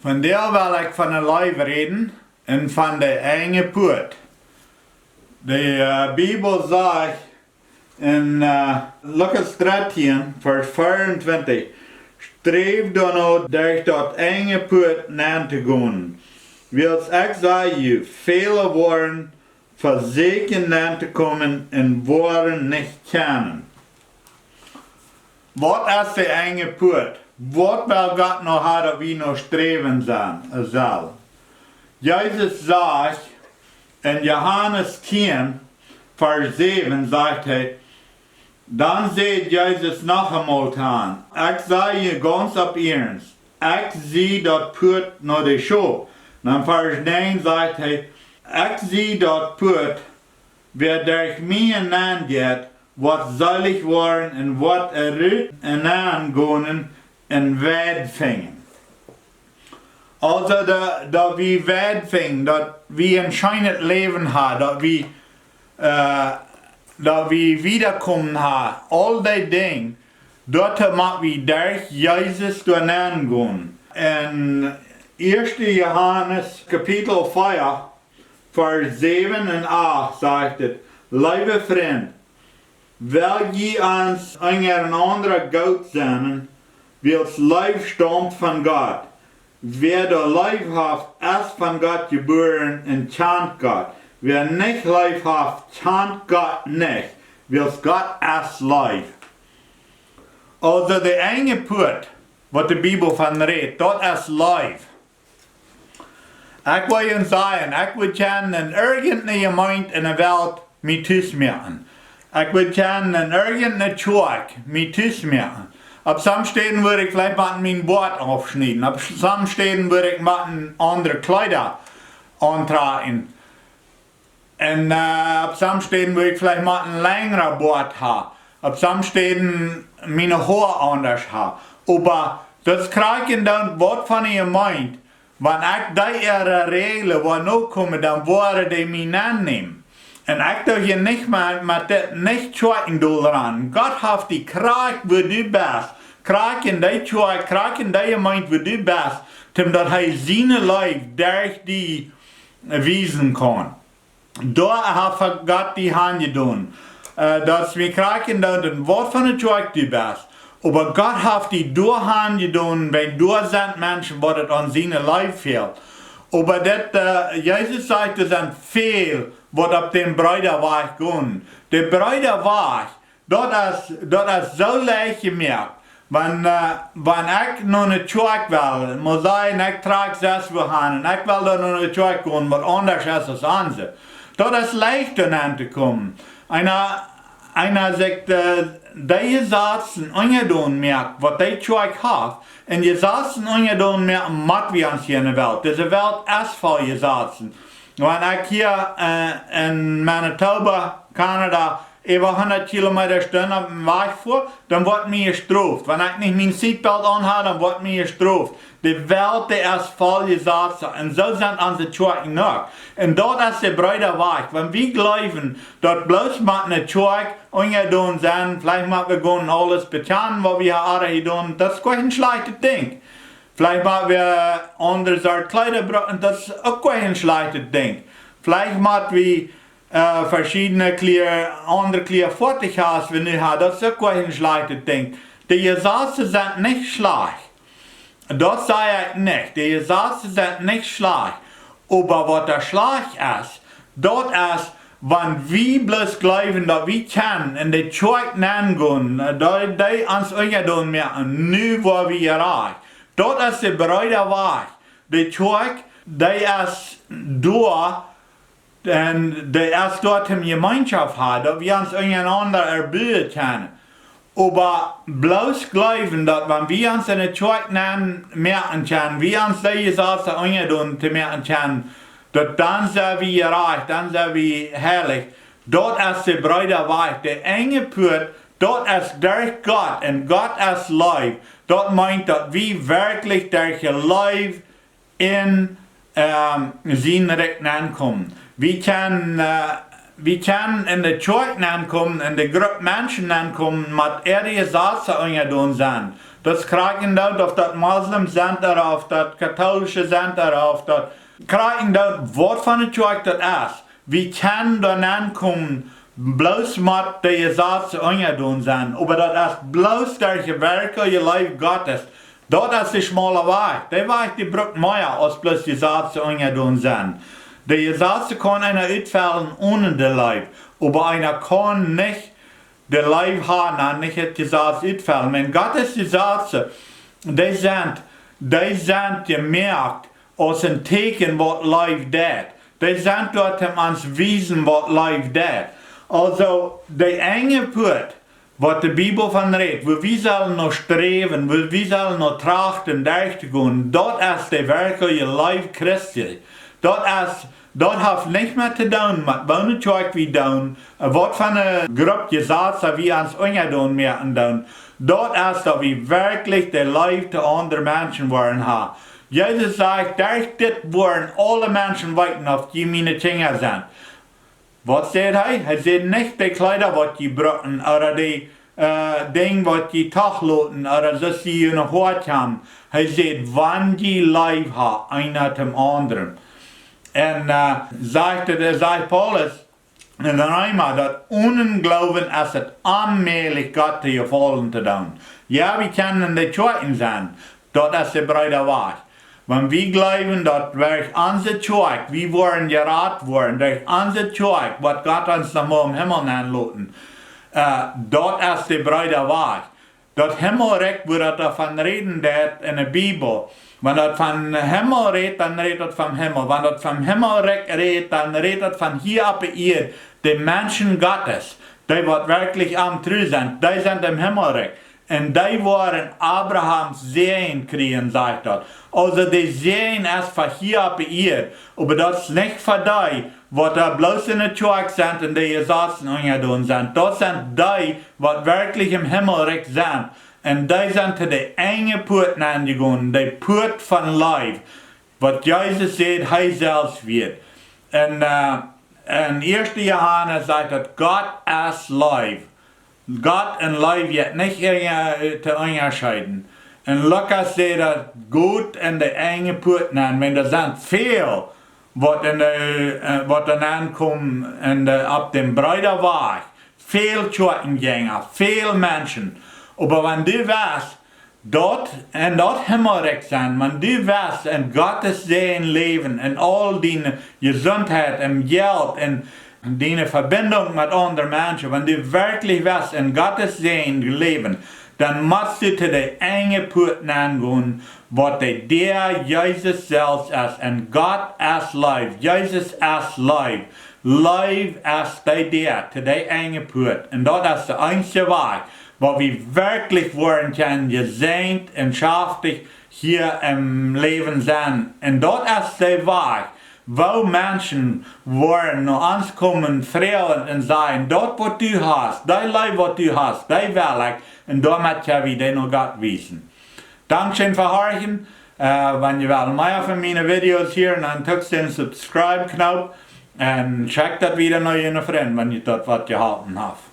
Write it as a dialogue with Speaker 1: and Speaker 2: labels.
Speaker 1: Van der wil ik van een lijf reden en van de enge Puat. De Bijbel zegt in Lucas 13, vers 24, streef dan ook durch dat enge Puat na te gaan. Wils ik zei je, vele worden verzekerd na te komen en worden niet kennen. Wat is de enge Puat? Wat wil God nog hebben dat we nog streven zal? Jezus zegt in Johannes 10, vers 7, zegt hij, dan zegt Jezus nog eenmaal aan, ik zeg je ganz op ernst, ik zie dat Puat naar de schop. Dan vers 9 zegt hij, ik zie dat Puat, wer durch mij aangeht, wat zalig worden en wat eruit en aangaan en wijdvingen. Also dat we wijdvingen, dat we een schijnend leven hebben, dat we wiederkomen hebben, al die dingen, dat moeten we durch Jezus doen aangaan. En 1. Johannes kapitel 4, vers 7 en 8 zegt het, lieve vriend, wil je ons een andere God zijn, wils lijf stamt van God. Wer de lijf heeft, is van God geboren en chant God. Wer niet lijf heeft, chant God niet, wils God is lijf. Also de enge Puat, wat de Bijbel van redt, dat is lijf. Ik wil je zeggen, ik wil gerne in irgendeine gemeente in de wereld mee thuismerken. Ik wil gerne in irgendeine kerk mee thuismerken. Op sommige steden würde ik vielleicht mal mijn Bord aufschneiden. Op sommige steden würde ik mal andere Kleider antragen. En op sommige steden würde ik vielleicht mal een längere Bord haben. Op sommige steden mijn Haar anders haben. Aber das krijgen dan wat van je meint. Wanneer ik die regelen waar nou komen, dan worden die mij aannemen. En ik doe je niet met dit niet schwaken dooraan. God heeft die kracht voor du best. Kracht in die schwaak, kracht in die meint voor du best. Omdat hij zijn lijf durch die wijzen kan. Daar heeft God die hand gedaan. Dat we krijgen dat een woord van het schwaak du best. Aber Gott heeft die doorhand gedaan, bij door zijn mensen wat het aan zijn lijf fehlt. Aber Jezus zegt, er zijn veel wat op den Bruiderweg gaan. De Bruiderweg, dat is zo leicht gemerkt. Wanneer ik naar de kerk wil, moet zeggen, ik trage 6 uur aan en ik wil dan naar de kerk gaan, wat anders is als andere. Dat is leicht om aan te komen. Einer zegt, die zaten ongedaan merkt wat die kerk heeft. En je zaten ongedaan merkt wat we ons hier in de wereld. Deze wereld is vol je zaten. Wanneer ik hier in Manitoba, Canada, über 100 kilometer Stunde auf dem Weg fuhr, dann wird mir gestraft. Wenn ich nicht mein Seatbelt anhabe, dann wird mir gestraft. Die Welt, die ist voll gesetzt. Und so sind unsere Kirchen noch. Und dort ist der Bruderweg. Wenn wir glauben, dass bloß mit einer Kirche ungedaan sind, vielleicht mal wir gehen alles bezahlen, was wir alle getan, das ist kein schlechtes Ding. Vielleicht mal wir andere Art Kleider brauchen, das ist auch kein schlechtes Ding. Vielleicht mal wir verschiedene andere Kleider fertig hast, wenn du hast, das ist auch kein schlechtes Ding. Die Gesetze sind nicht schlecht. Das sage ich nicht. Die Gesetze sind nicht schlecht. Aber was der schlecht ist, das ist, wenn wir bloß glauben, dass wir können, in die Kirche gehen, die uns ungedaan merken, nu wo wir erreicht. Das ist der breite Weg. Die Kirche, die ist da, und die ist dort in Gemeinschaft hat, dass wir uns untereinander erbilden können. Aber bloß glauben, dass wenn wir uns in der Kirche merken können, wir uns die Gesetze ungedaan merken können, dass dann sind wir erreicht, dann sind wir herrlich. Dort ist der breite Weg, der enge Puat, dort ist durch Gott und Gott ist Life. Dort meint, dass wir wirklich durch ihr Life in sein Recht ankommen. Wir können in der Kirche ankommen, in der Gruppe Menschen ankommen, mit ehrlichen Sätze ungedaan sind. Das krijgen dat of dat moslims zijn er, of dat katholische zijn er, of dat krijgen dat wat van het joik dat is. Wie kan dan aankomen bloos met de je zaadse ongedaan zijn, maar dat is bloos dat je werken je leven God is. Dat is de schmale weg. Die weg die brukt meer als bloos je zaadse ongedaan zijn. De je zaadse kan einer uitvallen ohne de leven, maar einer kan niet de leven hebben en niet het je zaadse uitvallen. Maar God is je zaadse, die zijn gemerkt als een teken wat leven deed. Die zijn dort hem ons wijzen wat leven deed. Also, de enge punt, wat de Bibel van redt, wo wir sollen noch streven, wo wir sollen noch trachten, durch te gaan, dat is de werkelijke leven Christi. Dat heeft niks meer te doen met wat we doen, wat van een groepje zaken we ons ongedaan moeten doen. Dat is dat we werkelijk de leven te andere mensen worden hebben. Jezus zegt, durch dit worden alle mensen weten of die mijn dingen zijn. Wat zegt hij? Hij zegt niet de kleider wat je brokken, of de ding wat je toch laten, of dat je nog wat hebben. Hij zegt, wanneer je leven hebt, einer zum anderen. En zegt Paulus in de Römer, dat ongeloven is het onmogelijk God te gevallen te doen. Ja, we kunnen de tweeden zijn, dat is de breite weg. Wenn wir glauben, dass durch unser Zeug, wir wollen geraten worden, durch unser Zeug, was Gott uns nochmal im Himmel anlassen, dort ist die breite Weg. Das Himmelreich, wo das davon reden wird in der Bibel, wenn das von Himmel redet, dann redet das vom Himmel. Wenn das vom Himmelreich redet, dann redet das von hier ab ihr, die Menschen Gottes, die was wirklich am Treu sind, die sind im Himmelreich. Und die waren Abrahams Sehen kriegen, sagt das. Also die Sehen ist von hier ab ihr, aber das ist nicht für die, was da bloß in der Kirche sind und die Gesetzen ungedaan sind. Das sind die, was wirklich im Himmelreich sind. Und die sind zu den engen Porten angegangen, die Port von Leib, was Jesus sagt, er selbst wird. Und in 1. Johannes sagt das, Gott ist Leib. Gott und Leib wird nicht zu unterscheiden. Und Lukas sagt das gut in die enge Porten an, wenn da sind viel, was dann ankommt ab dem breiten Weg, viel Kirchengänger, viel Menschen. Aber wenn du weißt, dort in dort Himmelreich sein, wenn du weißt, in Gottes Sehen leben, in all deine Gesundheit, im Geld, in deine Verbindung mit anderen Menschen, wenn du wirklich weißt, in Gottes Sehen leben, dann musst du zu den engen Porten angehen, was der Jesus selbst ist. Und Gott ist Leib, Jesus ist Leib. Leib ist der zu den engen Porten. Und das ist der einzige Weg, wo wir wirklich werden können, gesegnet und schaftig hier im Leben sein. Und dort ist der Weg, wo Menschen wollen nach uns kommen, freuen und sagen, dort was du hast, dein Leib was du hast, dein Werk, und damit können wir dir noch Gott wissen. Dankeschön für Horchen. Wenn ihr mehr von meinen Videos hier, dann drückt den Subscribe-Knopf und checkt das wieder noch in Freund, wenn ihr dort was gehalten habt.